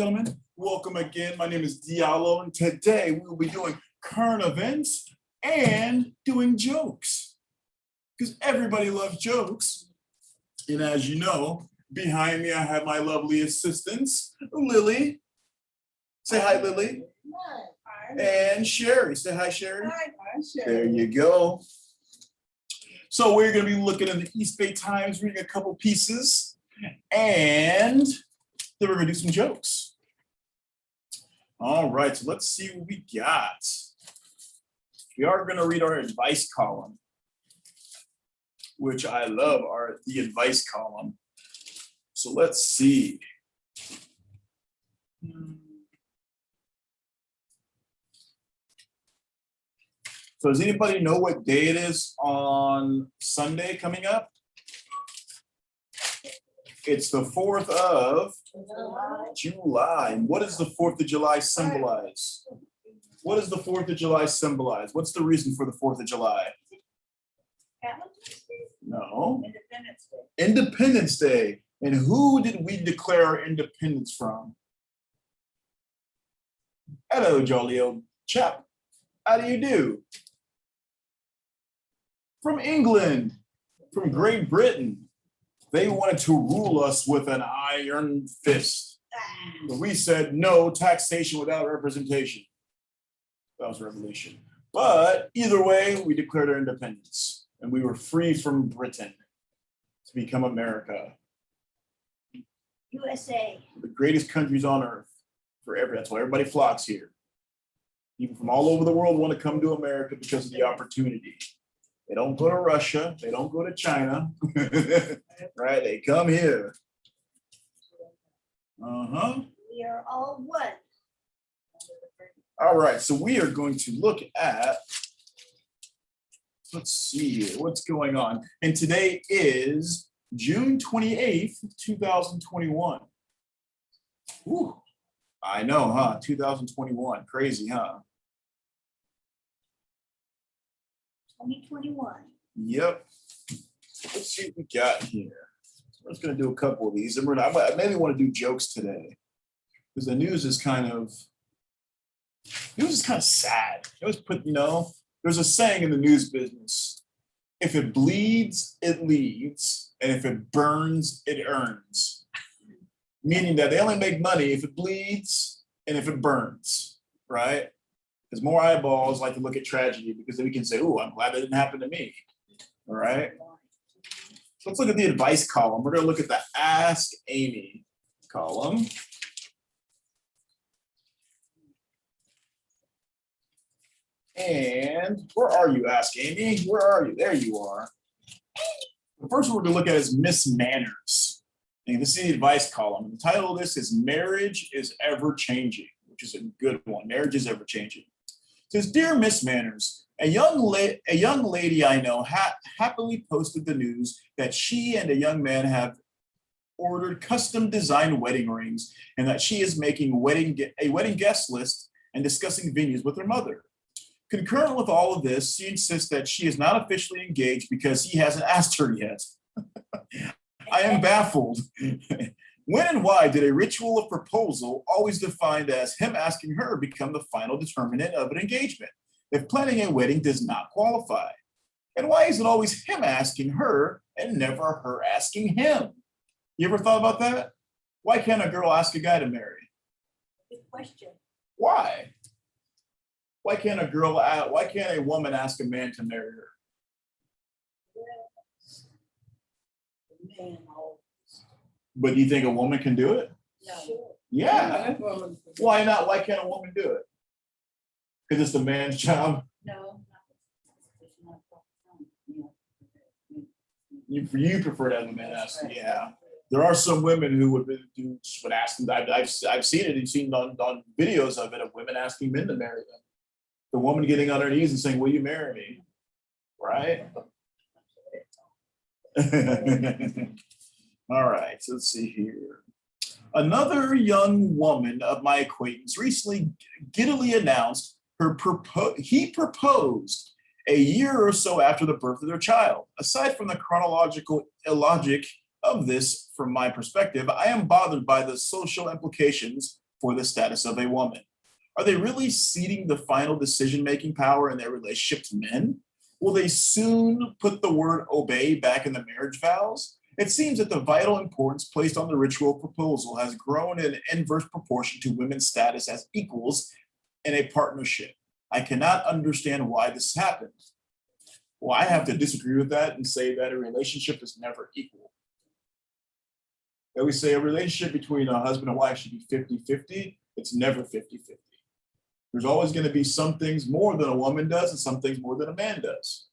Gentlemen, welcome again. My name is Diallo, and today we will be doing current events and doing jokes because everybody loves jokes. And as you know, behind me, I have my lovely assistants, Lily. Say hi, Lily. Hi. And Sherry. Say hi, Sherry. Hi, Sherry. There you go. So we're going to be looking at the East Bay Times, reading a couple pieces, and then we're going to do some jokes. All right, so let's see what we got. We are going to read our advice column, which I love, the advice column. So let's see. So does anybody know what day it is on Sunday coming up? It's the 4th of July. And what does the 4th of July symbolize? What does the 4th of July symbolize? What's the reason for the 4th of July? No. Independence Day. Independence Day. And who did we declare our independence from? Hello, jolly old chap. How do you do? From England, from Great Britain. They wanted to rule us with an iron fist. But we said no taxation without representation. That was a revolution. But either way, we declared our independence and we were free from Britain to become America. USA. The greatest countries on earth forever. That's why everybody flocks here. People from all over the world want to come to America because of the opportunity. They don't go to Russia. They don't go to China. Right? They come here. We are all one. All right. So we are going to look at, let's see here, what's going on. And today is June 28th, 2021. Whew. I know, huh? 2021. Crazy, huh? 2021. Yep. Let's see what we got here. We're just going to do a couple of these. And I maybe want to do jokes today because the news is kind of sad. It was put, there's a saying in the news business. If it bleeds, it leads. And if it burns, it earns. Meaning that they only make money if it bleeds and if it burns, right? Because more eyeballs like to look at tragedy because then we can say, oh, I'm glad that didn't happen to me. All right. So let's look at the advice column. We're going to look at the Ask Amy column. And where are you, Ask Amy? Where are you? There you are. The first one we're going to look at is Miss Manners. And this is the advice column. And the title of this is Marriage is Ever Changing, which is a good one. Marriage is Ever Changing. It says, Dear Miss Manners, a young lady I know happily posted the news that she and a young man have ordered custom designed wedding rings and that she is making a wedding guest list and discussing venues with her mother. Concurrent with all of this, she insists that she is not officially engaged because he hasn't asked her yet. I am baffled. When and why did a ritual of proposal, always defined as him asking her, become the final determinant of an engagement if planning a wedding does not qualify? And why is it always him asking her and never her asking him? You ever thought about that? Why can't a girl ask a guy to marry? Good question. Why? Why can't a woman ask a man to marry her? Man, But do you think a woman can do it? no. Yeah. Why not? Why can't a woman do it? Because it's the man's job. No. You prefer to have a man ask. Yeah. There are some women who would ask them. I've seen it. You've seen on videos of it of women asking men to marry them. The woman getting on her knees and saying, "Will you marry me?" Right? All right, so let's see here. Another young woman of my acquaintance recently giddily announced he proposed a year or so after the birth of their child. Aside from the chronological illogic of this, from my perspective, I am bothered by the social implications for the status of a woman? Are they really ceding the final decision-making power in their relationship to men? Will they soon put the word obey back in the marriage vows? It seems that the vital importance placed on the ritual proposal has grown in inverse proportion to women's status as equals in a partnership. I cannot understand why this happens. Well, I have to disagree with that and say that a relationship is never equal. I always say a relationship between a husband and wife should be 50-50. It's never 50-50. There's always going to be some things more than a woman does and some things more than a man does.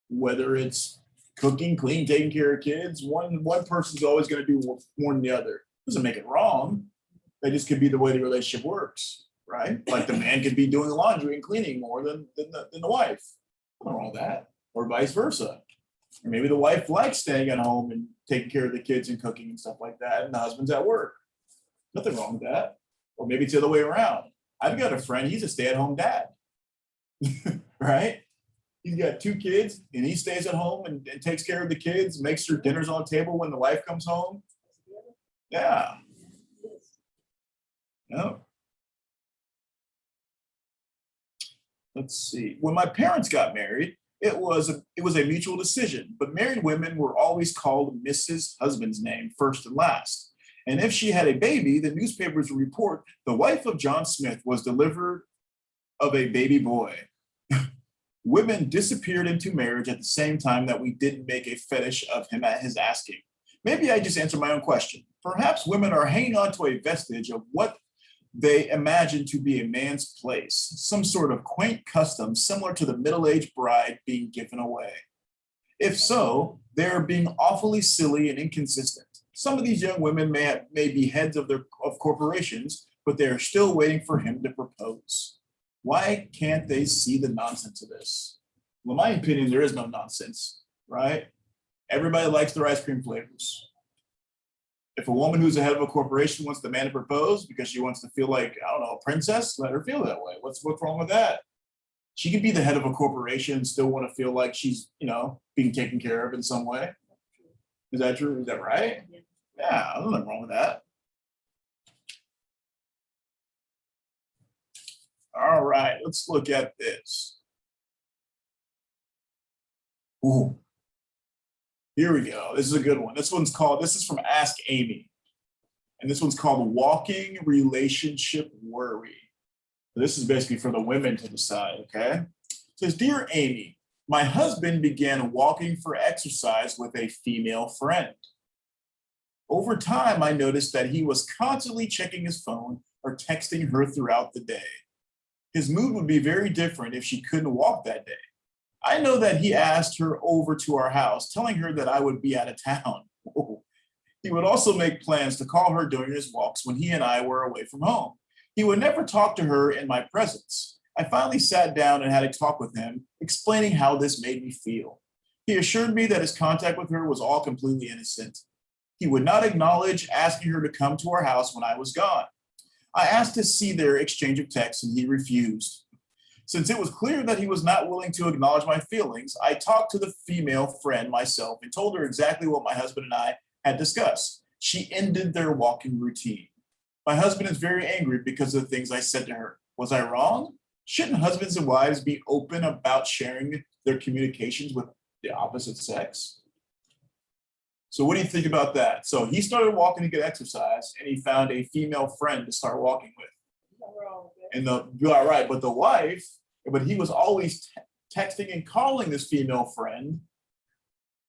Whether it's cooking, cleaning, taking care of kids, one person's always going to do more than the other. Doesn't make it wrong. That just could be the way the relationship works, right? Like the man could be doing the laundry and cleaning more than the wife. Nothing wrong with that. Or vice versa. Or maybe the wife likes staying at home and taking care of the kids and cooking and stuff like that, and the husband's at work. Nothing wrong with that. Or maybe it's the other way around. I've got a friend, he's a stay-at-home dad, right? He's got 2 kids and he stays at home and takes care of the kids, makes sure dinner's on the table when the wife comes home. Yeah. No. Let's see. When my parents got married, it was a mutual decision, but married women were always called Mrs. Husband's name first and last. And if she had a baby, the newspapers would report the wife of John Smith was delivered of a baby boy. Women disappeared into marriage at the same time that we didn't make a fetish of him at his asking. Maybe I just answered my own question. Perhaps women are hanging on to a vestige of what they imagine to be a man's place, some sort of quaint custom similar to the middle-aged bride being given away. If so, they're being awfully silly and inconsistent. Some of these young women may be heads of corporations, but they are still waiting for him to propose. Why can't they see the nonsense of this? Well, in my opinion, there is no nonsense, right? Everybody likes their ice cream flavors. If a woman who's the head of a corporation wants the man to propose because she wants to feel like, I don't know, a princess, let her feel that way. What's wrong with that? She could be the head of a corporation and still want to feel like she's, being taken care of in some way. Is that true? Is that right? Yeah, there's nothing wrong with that. All right, let's look at this. Ooh. Here we go. This is a good one. This is from Ask Amy. And this one's called Walking Relationship Worry. This is basically for the women to decide, okay? It says, Dear Amy, my husband began walking for exercise with a female friend. Over time, I noticed that he was constantly checking his phone or texting her throughout the day. His mood would be very different if she couldn't walk that day. I know that he asked her over to our house, telling her that I would be out of town. He would also make plans to call her during his walks when he and I were away from home. He would never talk to her in my presence. I finally sat down and had a talk with him, explaining how this made me feel. He assured me that his contact with her was all completely innocent. He would not acknowledge asking her to come to our house when I was gone. I asked to see their exchange of texts and he refused. Since it was clear that he was not willing to acknowledge my feelings, I talked to the female friend myself and told her exactly what my husband and I had discussed. She ended their walking routine. My husband is very angry because of the things I said to her. Was I wrong? Shouldn't husbands and wives be open about sharing their communications with the opposite sex? So what do you think about that? So he started walking to get exercise and he found a female friend to start walking with. And but he was always texting and calling this female friend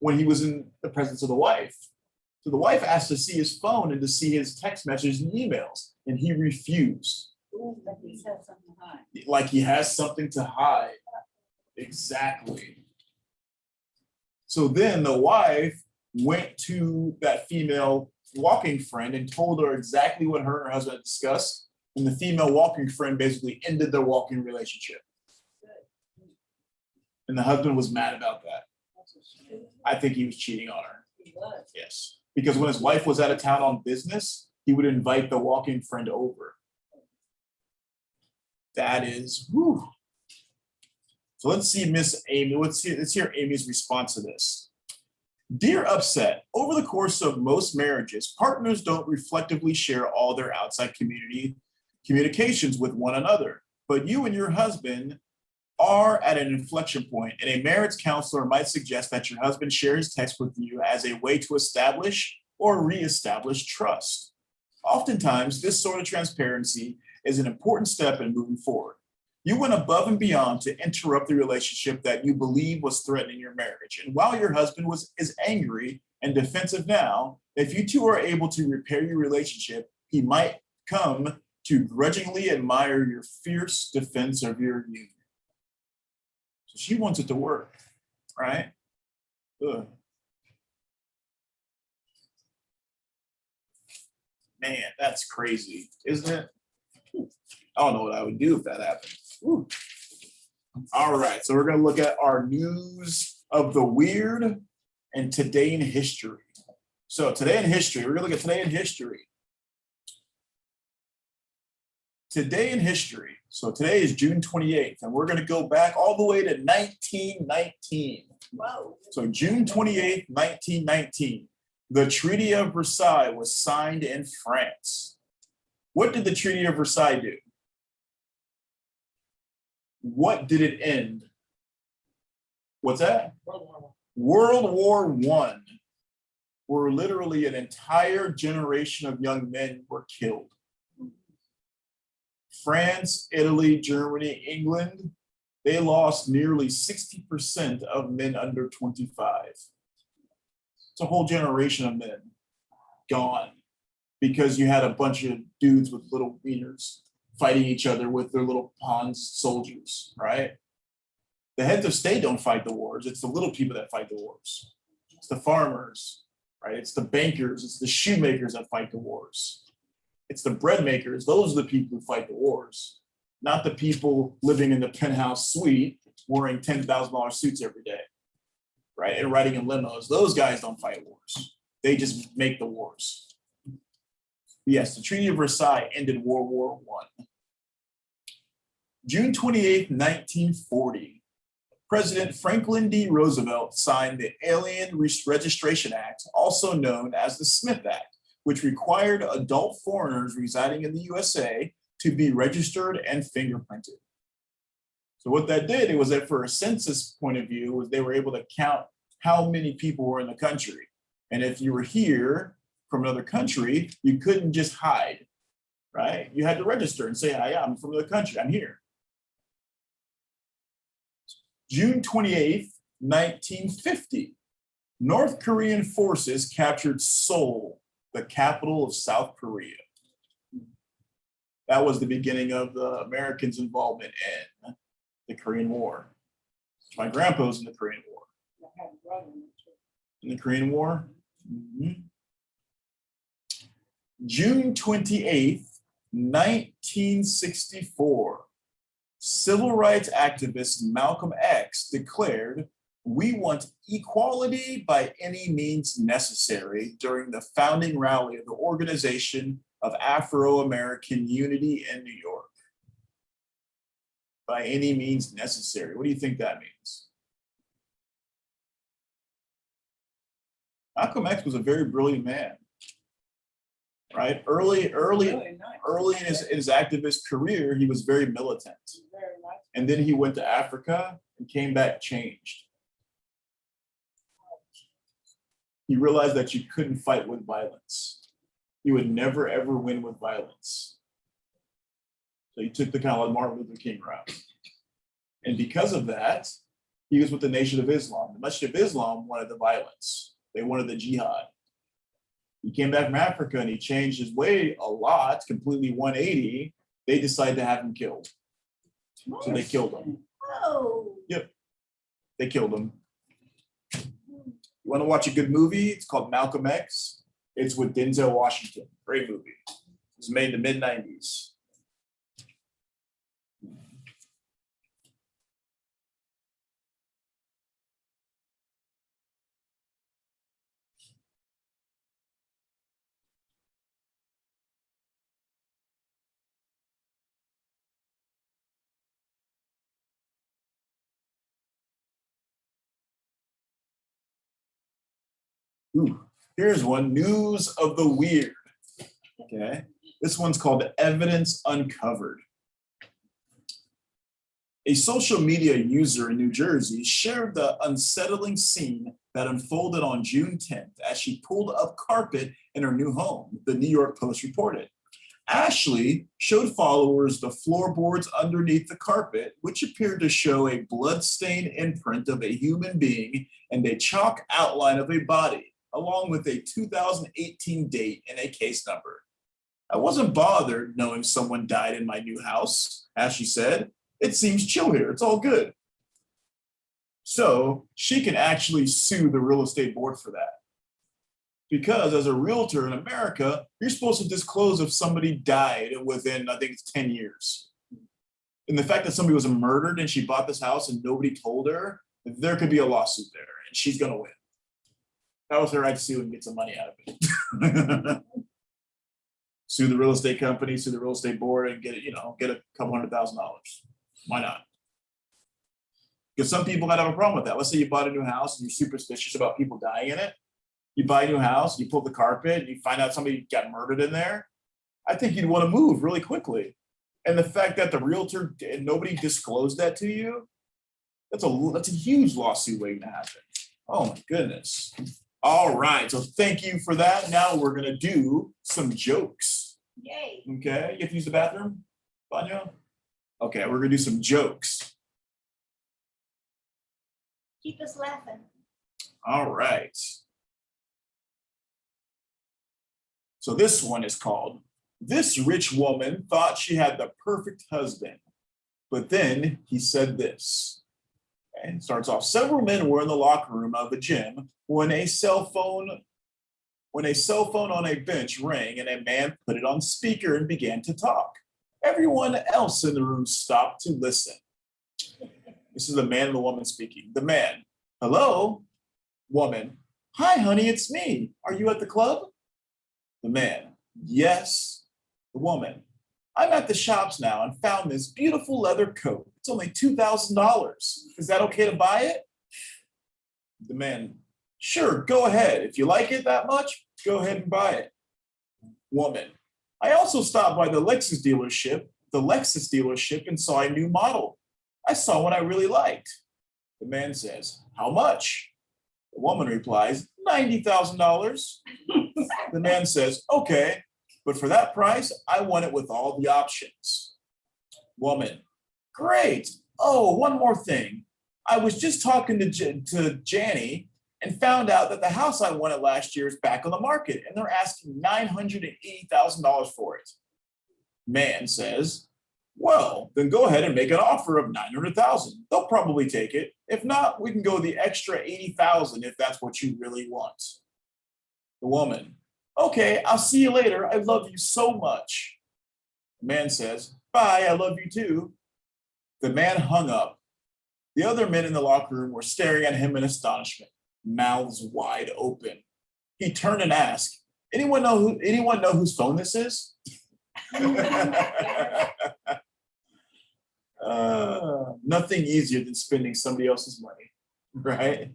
when he was in the presence of the wife. So the wife asked to see his phone and to see his text messages and emails, and he refused. Like he has something to hide. Exactly. So then the wife went to that female walking friend and told her exactly what her and her husband had discussed. And the female walking friend basically ended their walking relationship. And the husband was mad about that. I think he was cheating on her. He was. Yes. Because when his wife was out of town on business, he would invite the walking friend over. That is, whew. So let's see Miss Amy. Let's hear Amy's response to this. Dear Upset, over the course of most marriages, partners don't reflectively share all their outside community communications with one another. But you and your husband are at an inflection point, and a marriage counselor might suggest that your husband shares text with you as a way to establish or reestablish trust. Oftentimes, this sort of transparency is an important step in moving forward. You went above and beyond to interrupt the relationship that you believe was threatening your marriage. And while your husband is angry and defensive now, if you two are able to repair your relationship, he might come to grudgingly admire your fierce defense of your union. So she wants it to work, right? Ugh. Man, that's crazy, isn't it? I don't know what I would do if that happened. Ooh. All right, so we're going to look at our news of the weird and today in history. So today in history, we're going to look at today in history. Today in history. So today is June 28th, and we're going to go back all the way to 1919. Whoa. So June 28th, 1919, the Treaty of Versailles was signed in France. What did the Treaty of Versailles do? What did it end? What's that? World War I, where literally an entire generation of young men were killed. France, Italy, Germany, England, they lost nearly 60% of men under 25. It's a whole generation of men gone because you had a bunch of dudes with little wieners fighting each other with their little pawns soldiers, right? The heads of state don't fight the wars. It's the little people that fight the wars. It's the farmers, right? It's the bankers. It's the shoemakers that fight the wars. It's the bread makers. Those are the people who fight the wars, not the people living in the penthouse suite wearing $10,000 suits every day, right? And riding in limos. Those guys don't fight wars. They just make the wars. Yes, the Treaty of Versailles ended World War I. June 28th, 1940, President Franklin D. Roosevelt signed the Alien Registration Act, also known as the Smith Act, which required adult foreigners residing in the USA to be registered and fingerprinted. So what that did, it was that for a census point of view, was they were able to count how many people were in the country. And if you were here from another country, you couldn't just hide, right? You had to register and say, "Hi, I'm from another country, I'm here." June 28th, 1950, North Korean forces captured Seoul, the capital of South Korea. That was the beginning of the Americans' involvement in the Korean War. My grandpa was in the Korean War. In the Korean War? Mm-hmm. June 28th, 1964, civil rights activist Malcolm X declared, "We want equality by any means necessary" during the founding rally of the Organization of Afro-American Unity in New York. By any means necessary. What do you think that means? Malcolm X was a very brilliant man, right? Early in his activist career, he was very militant. And then he went to Africa and came back changed. He realized that you couldn't fight with violence. You would never, ever win with violence. So he took the kind of like Martin Luther King route. And because of that, he was with the Nation of Islam. The Nation of Islam wanted the violence. They wanted the jihad. He came back from Africa and he changed his way a lot, completely 180. They decided to have him killed. So they killed him. Oh. Yep. They killed him. You want to watch a good movie? It's called Malcolm X. It's with Denzel Washington. Great movie. It was made in the mid-90s. Ooh, here's one, news of the weird. Okay. This one's called Evidence Uncovered. A social media user in New Jersey shared the unsettling scene that unfolded on June 10th as she pulled up carpet in her new home, the New York Post reported. Ashley showed followers the floorboards underneath the carpet, which appeared to show a blood-stained imprint of a human being and a chalk outline of a body, along with a 2018 date and a case number. I wasn't bothered knowing someone died in my new house, Ashley said. It seems chill here. It's all good. So she can actually sue the real estate board for that. Because as a realtor in America, you're supposed to disclose if somebody died within, I think it's 10 years. And the fact that somebody was murdered and she bought this house and nobody told her, there could be a lawsuit there and she's going to win. That was her right to sue and get some money out of it. Sue the real estate company, sue the real estate board and get it, get a couple $100,000. Why not? Because some people might have a problem with that. Let's say you bought a new house and you're superstitious about people dying in it. You buy a new house, you pull the carpet, and you find out somebody got murdered in there. I think you'd want to move really quickly. And the fact that the realtor and nobody disclosed that to you, that's a huge lawsuit waiting to happen. Oh my goodness. All right, so thank you for that. Now we're gonna do some jokes. Yay. Okay, you have to use the bathroom, Vanya? Okay, we're gonna do some jokes. Keep us laughing. All right. So this one is called, This Rich Woman Thought She Had the Perfect Husband, but then he said this. And it starts off, several men were in the locker room of a gym when a cell phone on a bench rang and a man put it on speaker and began to talk. Everyone else in the room stopped to listen. This is the man and the woman speaking. The man, hello? Woman, hi honey, it's me. Are you at the club? The man, yes. The woman, I'm at the shops now and found this beautiful leather coat. It's only $2,000. Is that okay to buy it? The man, sure, go ahead. If you like it that much, go ahead and buy it. Woman, I also stopped by the Lexus dealership and saw a new model. I saw one I really liked. The man says, how much? The woman replies, $90,000. The man says, okay, but for that price, I want it with all the options. Woman, great. Oh, one more thing. I was just talking to Janny and found out that the house I wanted last year is back on the market and they're asking $980,000 for it. Man says, well, then go ahead and make an offer of $900,000. They'll probably take it. If not, we can go the extra $80,000 if that's what you really want. The woman, okay, I'll see you later. I love you so much. The man says, bye, I love you too. The man hung up. The other men in the locker room were staring at him in astonishment, mouths wide open. He turned and asked, anyone know whose phone this is? Nothing easier than spending somebody else's money, right?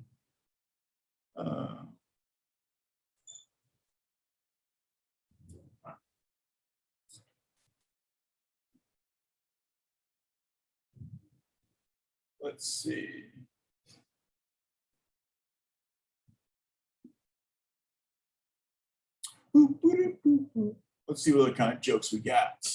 Let's see. Let's see what other kind of jokes we got.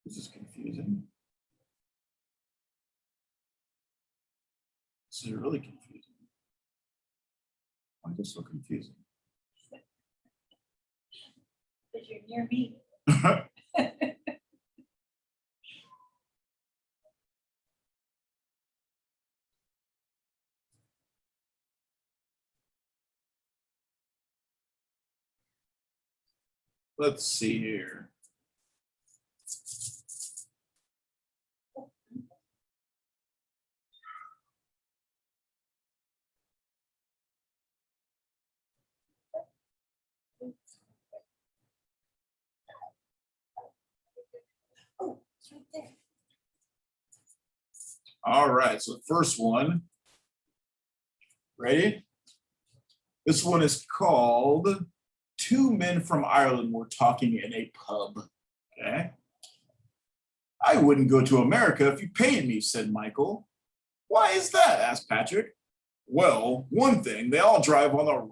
This is confusing. This is really confusing. Why is this so confusing? Because you're near me. Let's see here. All right, so the first one. Ready? This one is called Two Men from Ireland Were Talking in a Pub. Okay. I wouldn't go to America if you paid me, said Michael. Why is that? Asked Patrick. Well, one thing, they all drive on the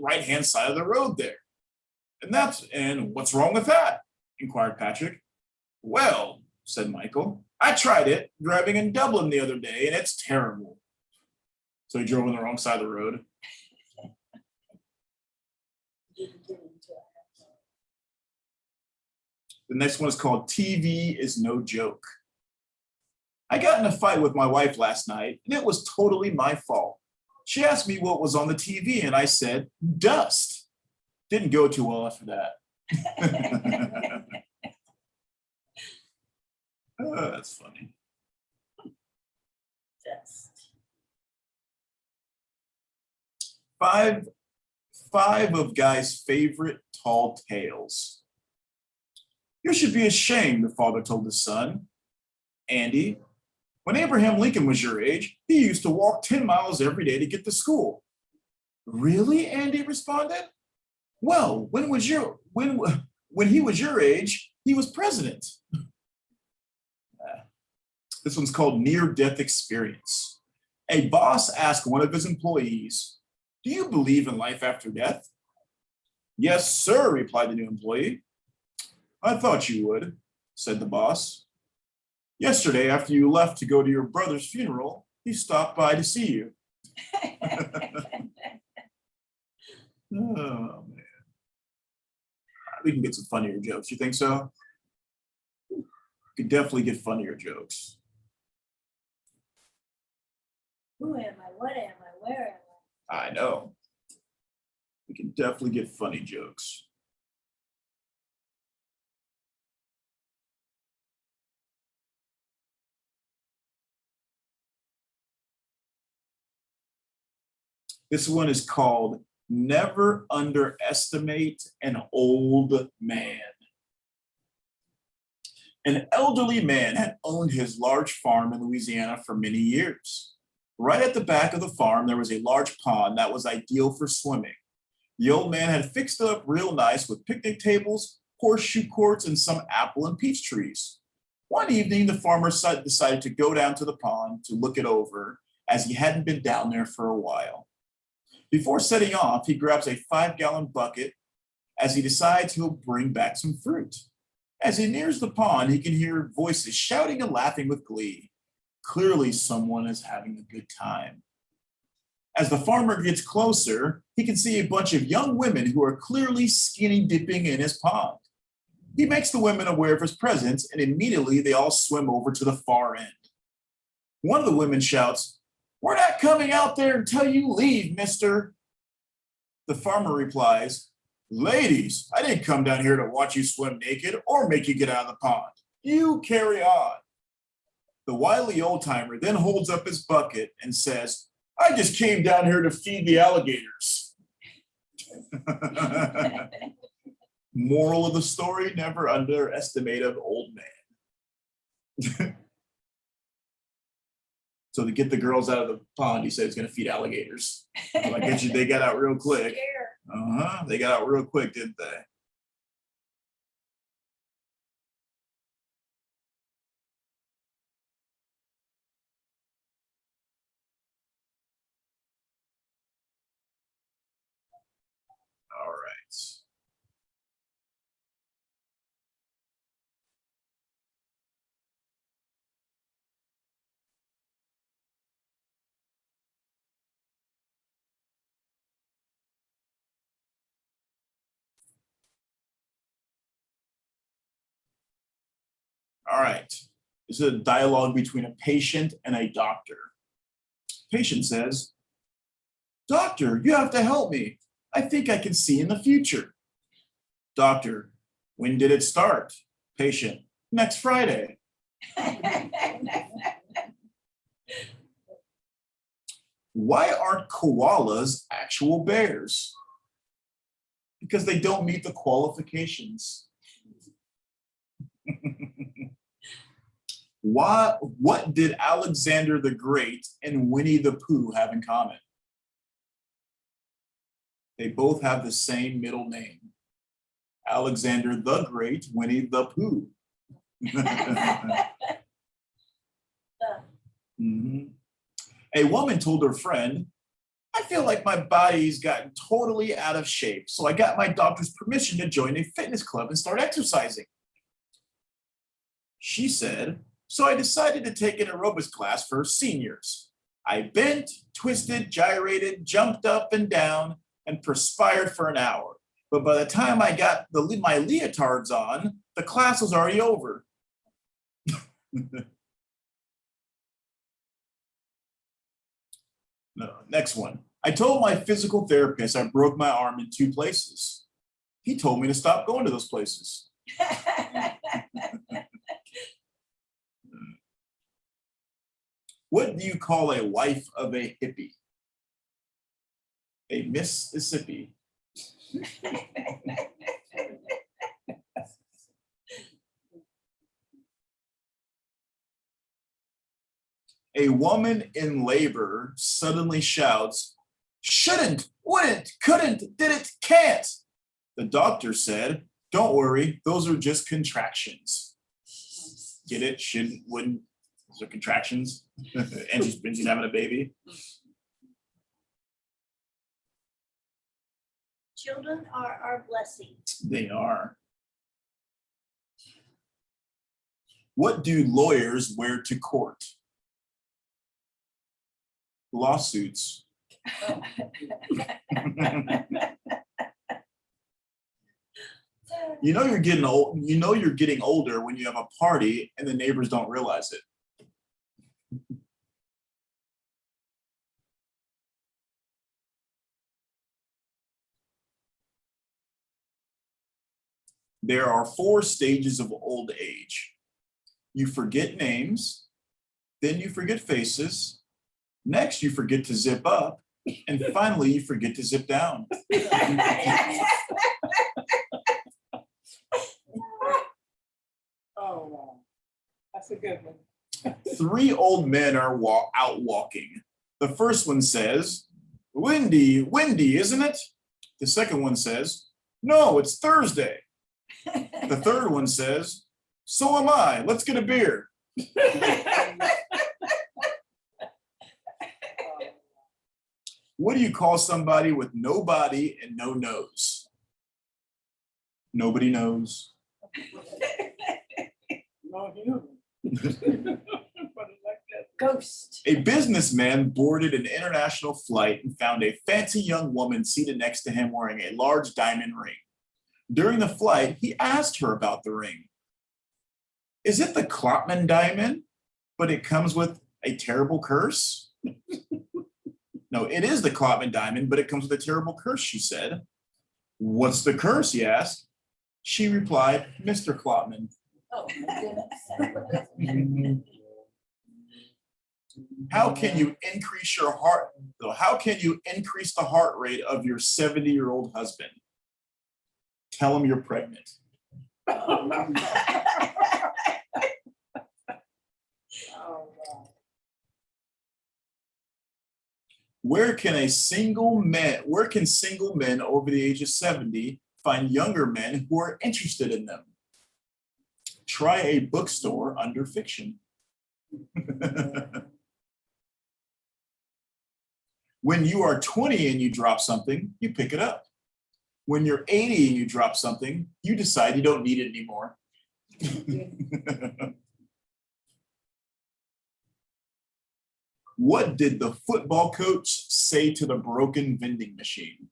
right-hand side of the road there. And what's wrong with that? Inquired Patrick. Well, said Michael, I tried it driving in Dublin the other day, and it's terrible. So he drove on the wrong side of the road. The next one is called TV is No Joke. I got in a fight with my wife last night, and it was totally my fault. She asked me what was on the TV, and I said, dust. Didn't go too well after that. Oh, that's funny. Dust. Five of Guy's favorite tall tales. You should be ashamed, the father told his son. Andy, when Abraham Lincoln was your age, he used to walk 10 miles every day to get to school. Really? Andy responded. Well, when he was your age, he was president. This one's called Near-Death Experience. A boss asked one of his employees, do you believe in life after death? Yes, sir, replied the new employee. I thought you would, said the boss. Yesterday, after you left to go to your brother's funeral, he stopped by to see you. Oh, man. We can get some funnier jokes. You think so? We could definitely get funnier jokes. Who am I? What am I? Where am I? I know. We can definitely get funny jokes. This one is called Never Underestimate an Old Man. An elderly man had owned his large farm in Louisiana for many years. Right at the back of the farm, there was a large pond that was ideal for swimming. The old man had fixed it up real nice with picnic tables, horseshoe courts, and some apple and peach trees. One evening, the farmer decided to go down to the pond to look it over, as he hadn't been down there for a while. Before setting off, he grabs a 5-gallon bucket as he decides he'll bring back some fruit. As he nears the pond, he can hear voices shouting and laughing with glee. Clearly, someone is having a good time. As the farmer gets closer, he can see a bunch of young women who are clearly skinny dipping in his pond. He makes the women aware of his presence, and immediately they all swim over to the far end. One of the women shouts, "We're not coming out there until you leave, mister." The farmer replies, "Ladies, I didn't come down here to watch you swim naked or make you get out of the pond. You carry on." The wily old-timer then holds up his bucket and says, "I just came down here to feed the alligators." Moral of the story, never underestimate an old man. So to get the girls out of the pond, he said he's going to feed alligators. Like they got out real quick. Scared. They got out real quick, didn't they? All right. All right. This is a dialogue between a patient and a doctor. Patient says, "Doctor, you have to help me. I think I can see in the future." Doctor, "When did it start?" Patient, "Next Friday." Why aren't koalas actual bears? Because they don't meet the qualifications. What did Alexander the Great and Winnie the Pooh have in common? They both have the same middle name. Alexander the Great, Winnie the Pooh. Mhm. A woman told her friend, I feel like my body's gotten totally out of shape, so I got my doctor's permission to join a fitness club and start exercising. She said, so I decided to take an aerobics class for seniors. I bent, twisted, gyrated, jumped up and down, and perspired for an hour. But by the time I got my leotards on, the class was already over. No, next one. I told my physical therapist I broke my arm in 2 places. He told me to stop going to those places. What do you call a wife of a hippie? A Mississippi. A woman in labor suddenly shouts, shouldn't, wouldn't, couldn't, didn't, can't. The doctor said, don't worry, those are just contractions. Get it? Shouldn't, wouldn't, those are contractions. And she's having a baby. Children are our blessing. They are. What do lawyers wear to court? Lawsuits. You know you're getting old. You know you're getting older when you have a party and the neighbors don't realize it. There are 4 stages of old age. You forget names, then you forget faces, next you forget to zip up, and finally you forget to zip down. Oh, wow. That's a good one. 3 old men are out walking. The first one says, windy, windy, isn't it? The second one says, no, it's Thursday. The third one says, so am I, let's get a beer. What do you call somebody with no body and no nose? Nobody knows. No human. But it's like that. Ghost. A businessman boarded an international flight and found a fancy young woman seated next to him wearing a large diamond ring. During the flight, he asked her about the ring. Is it the Klopman diamond, but it comes with a terrible curse? No, it is the Klopman diamond, but it comes with a terrible curse, she said. What's the curse, he asked. She replied, Mr. Klopman. Oh, my goodness. How can you increase your heart? How can you increase the heart rate of your 70-year-old husband? Tell him you're pregnant. Oh, wow. Where can single men over the age of 70 find younger men who are interested in them? Try a bookstore under fiction. When you are 20 and you drop something, you pick it up. When you're 80 and you drop something, you decide you don't need it anymore. What did the football coach say to the broken vending machine?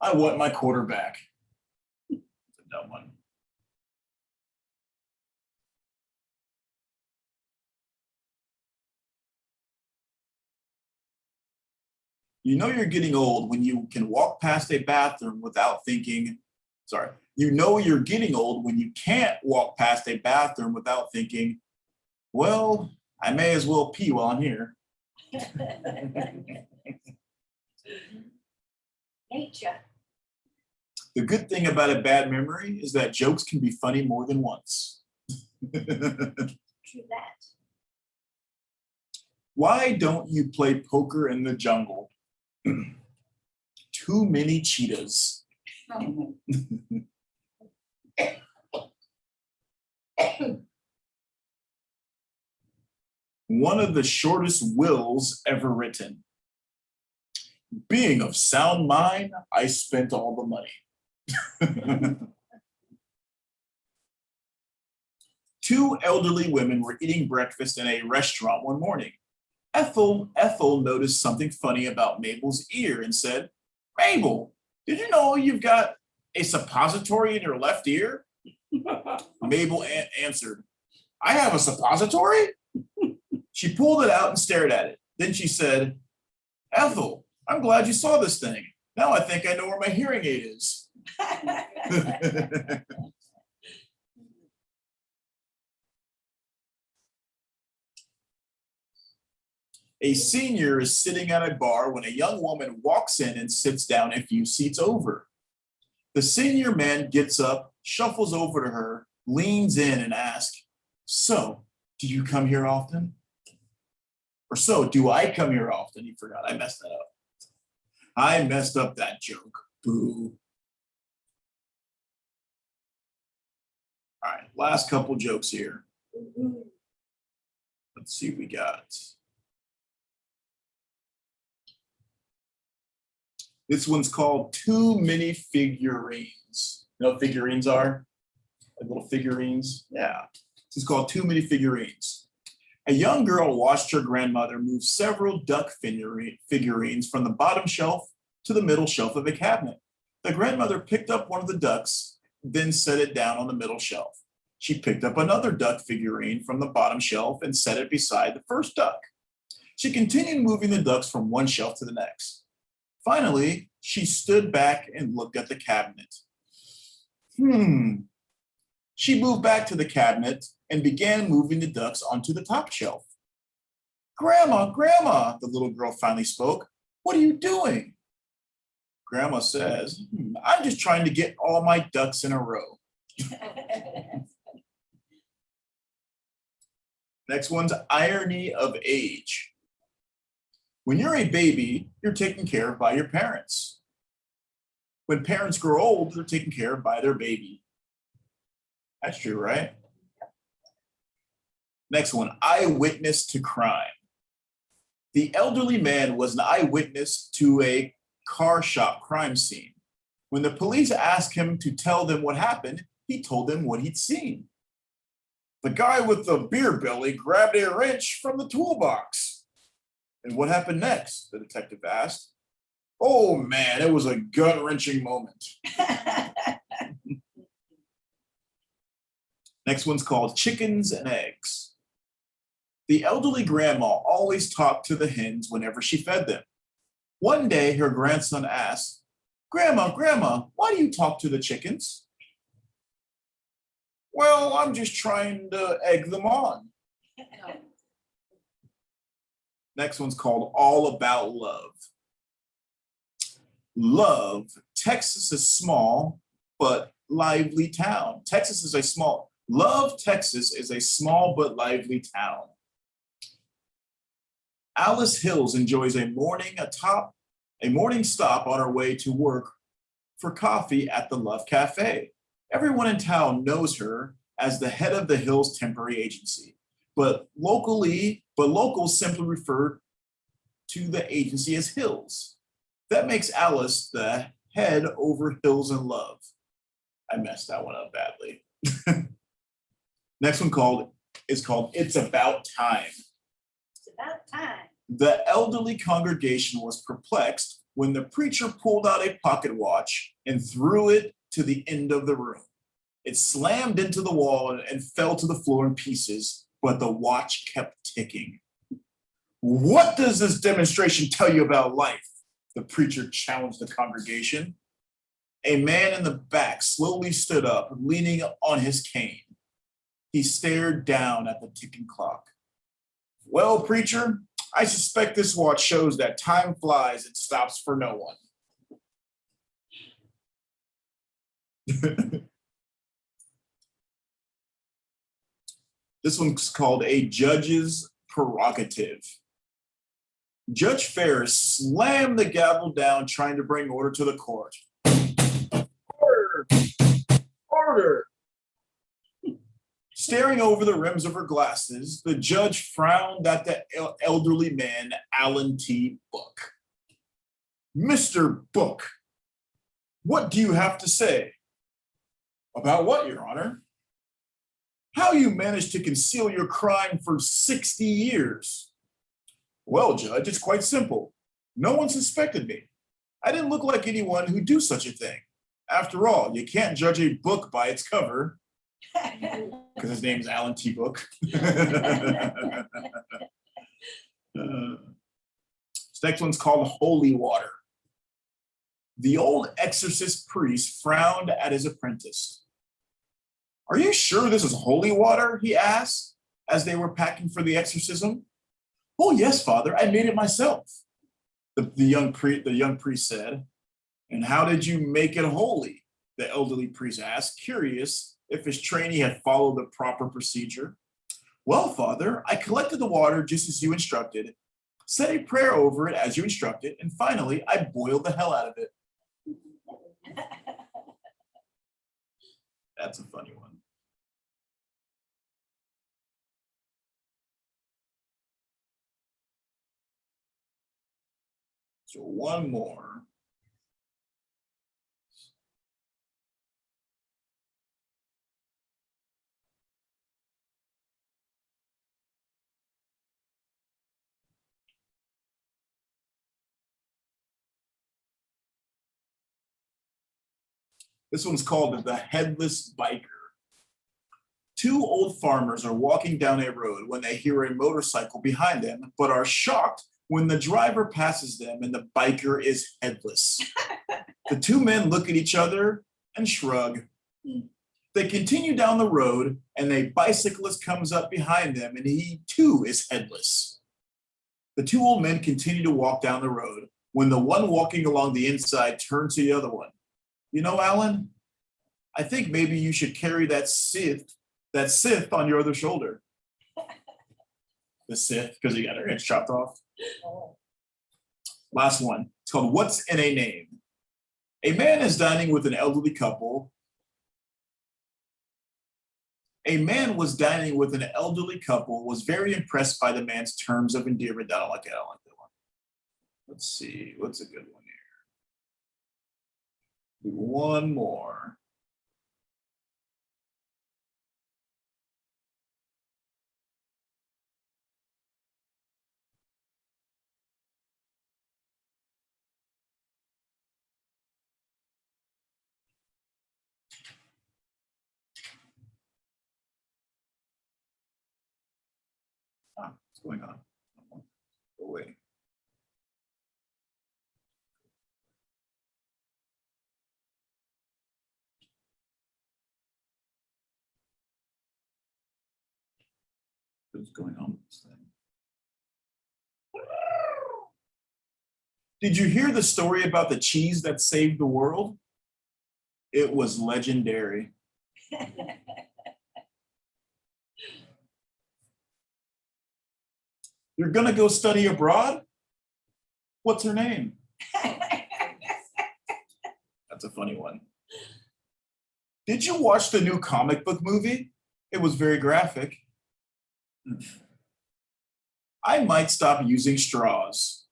I want my quarterback. It's a dumb one. You know you're getting old when you can walk past a bathroom without thinking, sorry, you know you're getting old when you can't walk past a bathroom without thinking, well, I may as well pee while I'm here. Nature. The good thing about a bad memory is that jokes can be funny more than once. True that. Why don't you play poker in the jungle? Too many cheetahs. One of the shortest wills ever written. Being of sound mind, I spent all the money. Two elderly women were eating breakfast in a restaurant one morning. Ethel noticed something funny about Mabel's ear and said, Mabel, did you know you've got a suppository in your left ear? Mabel answered, I have a suppository? She pulled it out and stared at it. Then she said, Ethel, I'm glad you saw this thing. Now I think I know where my hearing aid is. A senior is sitting at a bar when a young woman walks in and sits down a few seats over. The senior man gets up, shuffles over to her, leans in and asks, So, do you come here often? Or so, do I come here often? You forgot, I messed that up. I messed up that joke. Boo. All right, last couple jokes here. Let's see what we got. This one's called Too Many Figurines. You know what figurines are? Like little figurines? Yeah. This is called Too Many Figurines. A young girl watched her grandmother move several duck figurines from the bottom shelf to the middle shelf of a cabinet. The grandmother picked up one of the ducks, then set it down on the middle shelf. She picked up another duck figurine from the bottom shelf and set it beside the first duck. She continued moving the ducks from one shelf to the next. Finally, she stood back and looked at the cabinet. She moved back to the cabinet and began moving the ducks onto the top shelf. Grandma, Grandma, the little girl finally spoke. What are you doing? Grandma says, I'm just trying to get all my ducks in a row. Next one's irony of age. When you're a baby, you're taken care of by your parents. When parents grow old, they're taken care of by their baby. That's true, right? Next one, eyewitness to crime. The elderly man was an eyewitness to a car shop crime scene. When the police asked him to tell them what happened, he told them what he'd seen. The guy with the beer belly grabbed a wrench from the toolbox. And what happened next? The detective asked. Oh man, it was a gut-wrenching moment. Next one's called Chickens and Eggs. The elderly grandma always talked to the hens whenever she fed them. One day, her grandson asked, Grandma, why do you talk to the chickens? Well, I'm just trying to egg them on. Next one's called All About Love. Love, Texas is small, but lively town. Love, Texas is a small but lively town. Alice Hills enjoys a morning stop on her way to work for coffee at the Love Cafe. Everyone in town knows her as the head of the Hills Temporary Agency, but locals simply refer to the agency as Hills. That makes Alice the head over Hills and Love. I messed that one up badly. Next one is called It's About Time. It's about time. The elderly congregation was perplexed when the preacher pulled out a pocket watch and threw it to the end of the room. It slammed into the wall and fell to the floor in pieces, but the watch kept ticking. What does this demonstration tell you about life? The preacher challenged the congregation. A man in the back slowly stood up, leaning on his cane. He stared down at the ticking clock. Well, preacher, I suspect this watch shows that time flies and stops for no one. This one's called A Judge's Prerogative. Judge Ferris slammed the gavel down, trying to bring order to the court. Order! Order! Staring over the rims of her glasses, the judge frowned at the elderly man, Alan T. Book. Mr. Book, what do you have to say? About what, Your Honor? How you managed to conceal your crime for 60 years? Well, Judge, it's quite simple. No one suspected me. I didn't look like anyone who'd do such a thing. After all, you can't judge a book by its cover. Because his name's Alan T. Book. This next one's called Holy Water. The old exorcist priest frowned at his apprentice. Are you sure this is holy water? He asked as they were packing for the exorcism. Oh, yes, Father, I made it myself, the young priest said. And how did you make it holy? The elderly priest asked, curious if his trainee had followed the proper procedure. Well, Father, I collected the water just as you instructed, said a prayer over it as you instructed, and finally, I boiled the hell out of it. That's a funny one. So one more. This one's called The Headless Biker. Two old farmers are walking down a road when they hear a motorcycle behind them, but are shocked when the driver passes them and the biker is headless. The two men look at each other and shrug. They continue down the road and a bicyclist comes up behind them and he too is headless. The two old men continue to walk down the road when the one walking along the inside turns to the other one. You know, Alan, I think maybe you should carry that Sith on your other shoulder. The Sith, because he got her head chopped off. Last one. It's called What's in a Name? A man is dining with an elderly couple. A man was dining with an elderly couple, was very impressed by the man's terms of endearment. I don't like that. I don't like that one. Let's see. What's a good one here? One more. What's going on? Go away. What's going on with this thing? Did you hear the story about the cheese that saved the world? It was legendary. You're gonna go study abroad? What's her name? That's a funny one. Did you watch the new comic book movie? It was very graphic. I might stop using straws.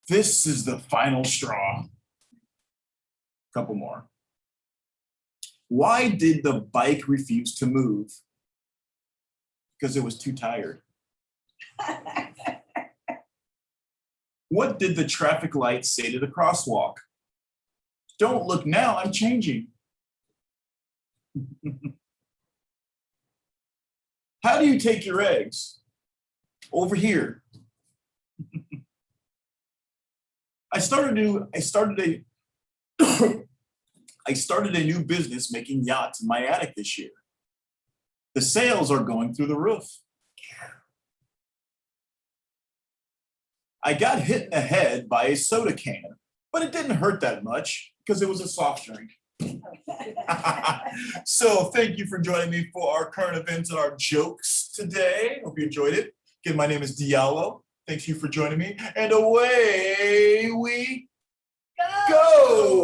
This is the final straw. Couple more. Why did the bike refuse to move? Because it was too tired. What did the traffic light say to the crosswalk? Don't look now, I'm changing. How do you take your eggs? Over here. I started a new business making yachts in my attic this year. The sales are going through the roof. I got hit in the head by a soda can, but it didn't hurt that much because it was a soft drink. So thank you for joining me for our current events and our jokes today. Hope you enjoyed it. Again, my name is Diallo. Thanks you for joining me. And away we go.